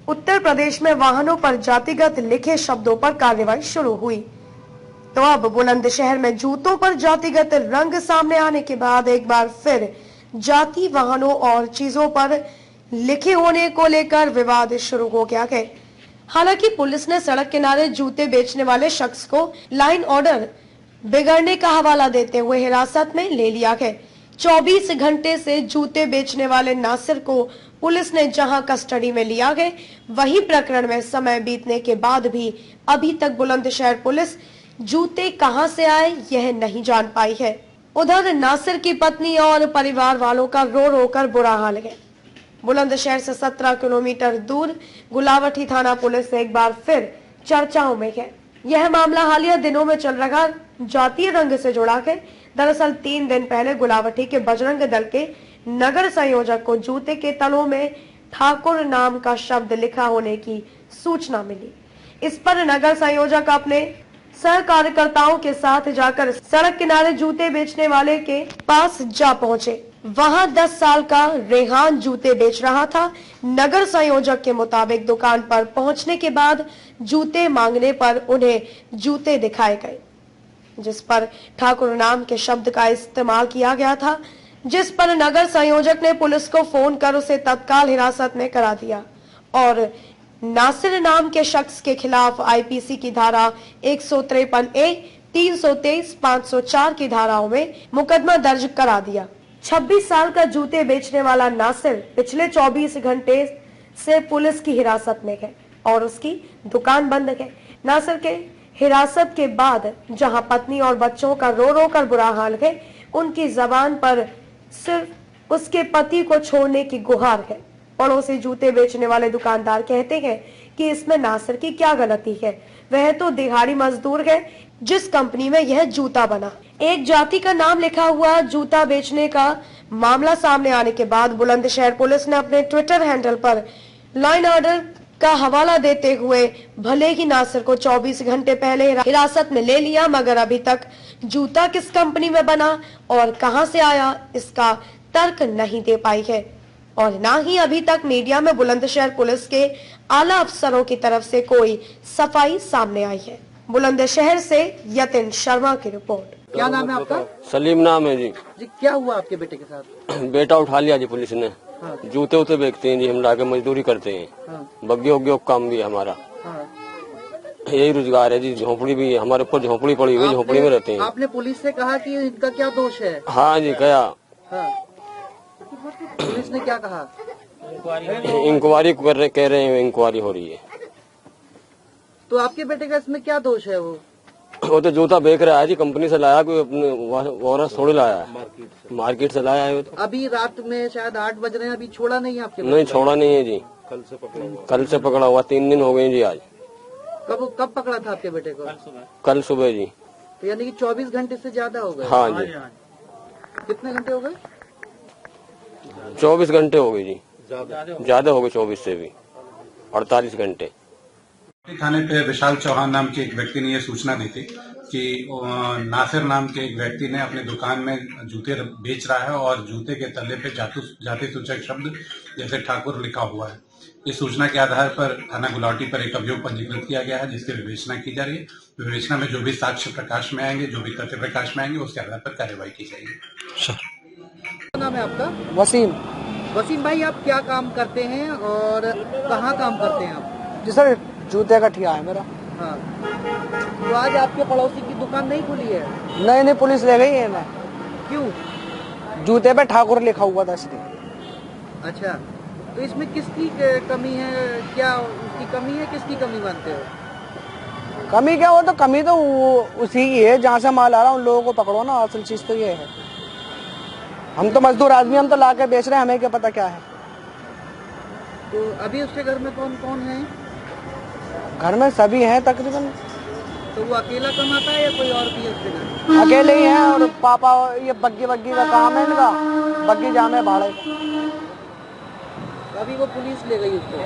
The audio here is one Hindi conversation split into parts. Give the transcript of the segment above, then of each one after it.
उत्तर प्रदेश में वाहनों पर जातिगत लिखे शब्दों पर कार्रवाई शुरू हुई। तो अब बुलंदशहर में जूतों पर जातिगत रंग सामने आने के बाद एक बार फिर जाति वाहनों और चीजों पर लिखे होने को लेकर विवाद शुरू हो गया है। हालांकि पुलिस ने सड़क किनारे जूते बेचने वाले शख्स को लाइन ऑर्डर बिगड़ने का हवाला देते हुए हिरासत में ले लिया है। 24 घंटे से जूते बेचने वाले नासिर को पुलिस ने जहां कस्टडी में लिया है, वहीं प्रकरण में समय बीतने के बाद भी अभी तक बुलंदशहर पुलिस जूते कहां से आए यह नहीं जान पाई है। उधर नासिर की पत्नी और परिवार वालों का रो रो कर बुरा हाल है। बुलंदशहर से 17 किलोमीटर दूर गुलावटी थाना पुलिस एक बार फिर चर्चाओं में है। यह मामला हालिया दिनों में चल रहा जातीय रंग से जुड़ा है। दरअसल 3 दिन पहले गुलावटी के बजरंग दल के नगर संयोजक को जूते के तलों में ठाकुर नाम का शब्द लिखा होने की सूचना मिली। इस पर नगर संयोजक अपने सह कार्यकर्ताओं के साथ जाकर सड़क किनारे जूते बेचने वाले के पास जा पहुंचे। वहां 10 साल का रेहान जूते बेच रहा था। नगर संयोजक के मुताबिक दुकान पर पहुंचने के बाद जूते मांगने पर उन्हें जूते दिखाए गए, जिस पर ठाकुर नाम के शब्द का इस्तेमाल किया गया था, जिस पर नगर संयोजक ने पुलिस को फोन कर उसे तत्काल हिरासत में करा दिया और नासिर नाम के शख्स के खिलाफ आईपीसी की धारा 153A, 323, 504 की धाराओं में मुकदमा दर्ज करा दिया। 26 साल का जूते बेचने वाला नासिर पिछले 24 घंटे से पुलिस की हिरासत में है और उसकी दुकान बंद है। नासिर के हिरासत के बाद जहां पत्नी और बच्चों का रो रो कर बुरा हाल है, उनकी जबान पर सिर्फ उसके पति को छोड़ने की गुहार है। पड़ोसी जूते बेचने वाले दुकानदार कहते हैं कि इसमें नासिर की क्या गलती है, वह तो दिहाड़ी मजदूर है जिस कंपनी में यह जूता बना। एक जाति का नाम लिखा हुआ जूता बेचने का मामला सामने आने के बाद बुलंदशहर पुलिस ने अपने ट्विटर हैंडल पर लाइन ऑर्डर का हवाला देते हुए भले ही नासिर को 24 घंटे पहले हिरासत में ले लिया, मगर अभी तक जूता किस कंपनी में बना और कहां से आया इसका तर्क नहीं दे पाई है और ना ही अभी तक मीडिया में बुलंदशहर पुलिस के आला अफसरों की तरफ से कोई सफाई सामने आई है। बुलंदशहर से यतिन शर्मा की रिपोर्ट। क्या नाम है आपका? सलीम नाम है जी। जी क्या हुआ आपके बेटे के साथ? बेटा उठा लिया जी पुलिस ने। हाँ। जूते उते बेचते हैं जी, हम लाके मजदूरी करते हैं। हाँ। बग्गे उग्गे काम भी है हमारा। हाँ। यही रोजगार है जी। झोपड़ी भी है हमारे ऊपर, झोपड़ी पड़ी हुई, झोपड़ी में रहते हैं। आपने पुलिस से कहा कि इनका क्या दोष है? हाँ जी कहा। हाँ। पुलिस ने क्या कहा? इंक्वायरी कह रहे हैं, इंक्वायरी हो रही है। तो आपके बेटे का इसमें क्या दोष है? वो तो जूता बेच रहा है जी, कंपनी से लाया, कोई अपने औरत थोड़ी लाया है, मार्केट से लाया है। तो अभी रात में शायद 8 बज रहे हैं, अभी छोड़ा नहीं है आपके? नहीं छोड़ा नहीं है जी, कल से पकड़ा हुआ 3 दिन हो गए जी। आज कब पकड़ा था आपके बेटे को? कल सुबह जी। तो यानी कि 24 घंटे से ज्यादा हो गए? हाँ जी। कितने घंटे हो गए? 24 घंटे हो गए जी, ज्यादा हो गए 24 से भी 48 घंटे। थाने पे विशाल चौहान नाम के एक व्यक्ति ने यह सूचना दी थी कि नासिर नाम के एक व्यक्ति ने अपनी दुकान में जूते बेच रहा है और जूते के तले पे जाति सूचक शब्द जैसे ठाकुर लिखा हुआ है। इस सूचना के आधार पर थाना गुलावटी पर एक अभियोग पंजीकृत किया गया है, जिसकी विवेचना की जा रही है। विवेचना में जो भी साक्ष्य प्रकाश में आएंगे, जो भी तथ्य प्रकाश में आएंगे, उसके आधार पर कार्रवाई की जाएगी। क्या नाम है आपका? वसीम। वसीम भाई, आप क्या काम करते हैं और कहाँ काम करते हैं आप? जी सर, जूते का ठिया है मेरा। हाँ। तो आज आपके पड़ोसी की दुकान नहीं खुली है? नहीं, पुलिस ले गई है ना। क्यों? जूते पे ठाकुर लिखा हुआ था इसलिए। अच्छा, तो इसमें किसकी कमी है? क्या उसकी कमी है, किसकी कमी मानते हो? कमी क्या? वो तो कमी तो उसी की है, जहाँ से माल आ रहा है उन लोगों को पकड़ो ना। असल चीज तो ये है, हम तो मजदूर आदमी, हम तो ला के बेच रहे हैं, हमें क्या पता क्या है। तो अभी उसके घर में कौन कौन है? घर में सभी हैं तकरीबन। तो वो अकेला कमाता है या कोई और भी है उसके घर? अकेले ही हैं और पापा ये बग्गी का काम है इनका, बग्गी जाम है भाड़े। अभी वो पुलिस ले गई उसको,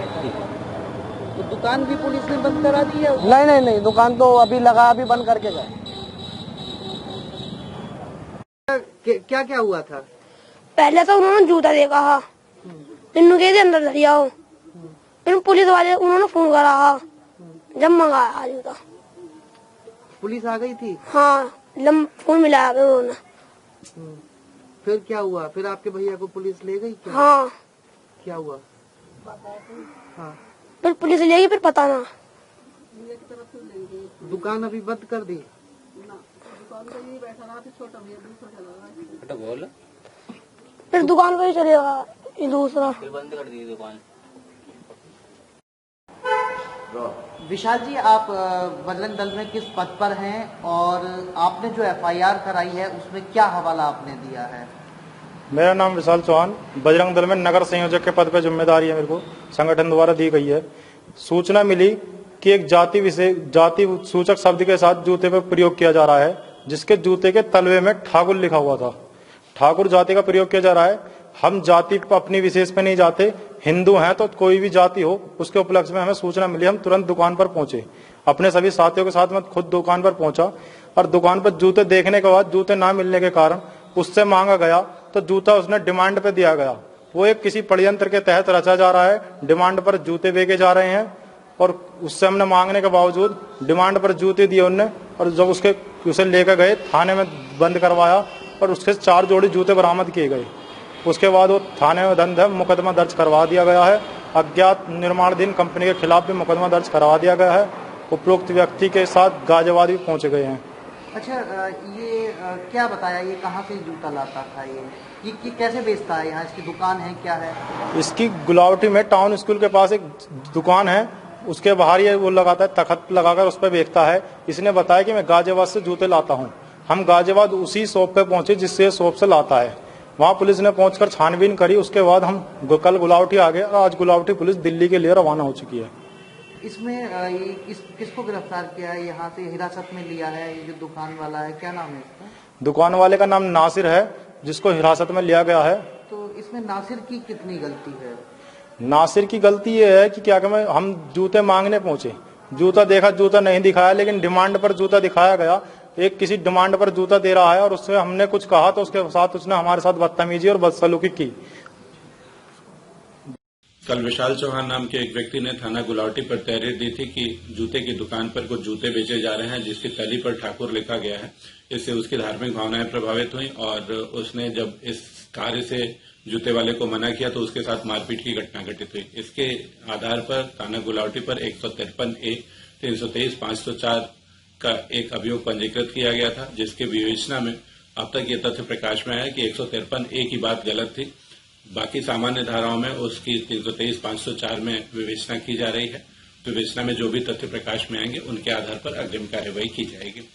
तो दुकान भी पुलिस ने बंद करा दी है? नहीं, दुकान तो अभी लगा, अभी बंद करके गए। क्या क्या हुआ था? पहले तो उन्होंने जूता देखा, इन्होंने अंदर धरिया हो, फिर पुलिस वाले उन्होंने फोन करा जब मंगाया जूता। पुलिस आ गई थी? हाँ, फोन मिलाया फिर उन्होंने। फिर क्या हुआ? फिर आपके भैया को पुलिस ले गई क्या? हाँ, क्या हुआ? हाँ, फिर पुलिस ले गई, फिर पता ना। दुकान अभी बंद कर दी? फिर दुकान पे ही चलेगा दूसरा। बंद कर दी दुकान। विशाल जी, आप बजरंग दल में किस पद पर हैं और आपने जो एफआईआर कराई है उसमें क्या हवाला आपने दिया है? मेरा नाम विशाल चौहान, बजरंग दल में नगर संयोजक के पद पर जिम्मेदारी है मेरे को, संगठन द्वारा दी गई है। सूचना मिली कि एक जाति सूचक शब्द के साथ जूते पर प्रयोग किया जा रहा है, जिसके जूते के तलवे में ठाकुर लिखा हुआ था। ठाकुर जाति का प्रयोग किया जा रहा है। हम जाति अपनी विशेष पे नहीं जाते, हिंदू हैं तो कोई भी जाति हो, उसके उपलक्ष्य में हमें सूचना मिली। हम तुरंत दुकान पर पहुंचे, अपने सभी साथियों के साथ मैं खुद दुकान पर पहुंचा और दुकान पर जूते देखने के बाद जूते ना मिलने के कारण उससे मांगा गया तो जूता उसने डिमांड पे दिया गया। वो एक किसी षड्यंत्र के तहत रचा जा रहा है, डिमांड पर जूते बेचे जा रहे हैं और उससे हमने मांगने के बावजूद डिमांड पर जूते दिए उनने। और जब उसे लेकर गए थाने में बंद करवाया और उसके 4 जोड़ी जूते बरामद किए गए। उसके बाद वो थाने में मुकदमा दर्ज करवा दिया गया है। अज्ञात निर्माणाधीन कंपनी के खिलाफ भी मुकदमा दर्ज करवा दिया गया है। उपरोक्त व्यक्ति के साथ गाजियाबाद भी पहुंचे गए हैं। अच्छा, ये क्या बताया, ये कहाँ से जूता लाता था? ये कैसे बेचता है? यहाँ इसकी दुकान है, क्या है? इसकी गुलावटी में टाउन स्कूल के पास एक दुकान है, उसके बाहर ये वो लगाता है, तखत लगाकर उस पर बेचता है। इसने बताया कि मैं गाजियाबाद से जूते लाता हूँ। हम गाजियाबाद उसी शॉप पे पहुंचे जिससे शॉप से लाता है। वहाँ पुलिस ने पहुंचकर छानबीन करी। उसके बाद हम कल गुलावटी आ गए और आज गुलावटी पुलिस दिल्ली के लिए रवाना हो चुकी है। इसमें किसको गिरफ्तार किया है, यहाँ से हिरासत में लिया है? ये जो दुकान वाला है, क्या नाम है इसका? दुकान वाले का नाम नासिर है, जिसको हिरासत में लिया गया है। तो इसमें नासिर की कितनी गलती है? नासिर की गलती ये है कि क्या हम जूते मांगने पहुंचे, जूता देखा, जूता नहीं दिखाया, लेकिन डिमांड पर जूता दिखाया गया। एक किसी डिमांड पर जूता दे रहा है और उससे हमने कुछ कहा तो उसके साथ उसने हमारे साथ बदतमीजी और बदसलूकी की। कल विशाल चौहान नाम के एक व्यक्ति ने थाना गुलावटी पर तहरीर दी थी कि जूते की दुकान पर कुछ जूते बेचे जा रहे हैं जिसकी तली पर ठाकुर लिखा गया है। इससे उसकी धार्मिक भावनाएं प्रभावित हुई और उसने जब इस कार्य से जूते वाले को मना किया तो उसके साथ मारपीट की घटना घटित हुई। इसके आधार पर थाना गुलावटी पर 153A, 323, 504 का एक अभियोग पंजीकृत किया गया था, जिसके विवेचना में अब तक ये तथ्य प्रकाश में आया कि 153A की बात गलत थी। बाकी सामान्य धाराओं में उसकी 323, 504 में विवेचना की जा रही है। विवेचना में जो भी तथ्य प्रकाश में आएंगे उनके आधार पर अग्रिम कार्यवाही की जाएगी।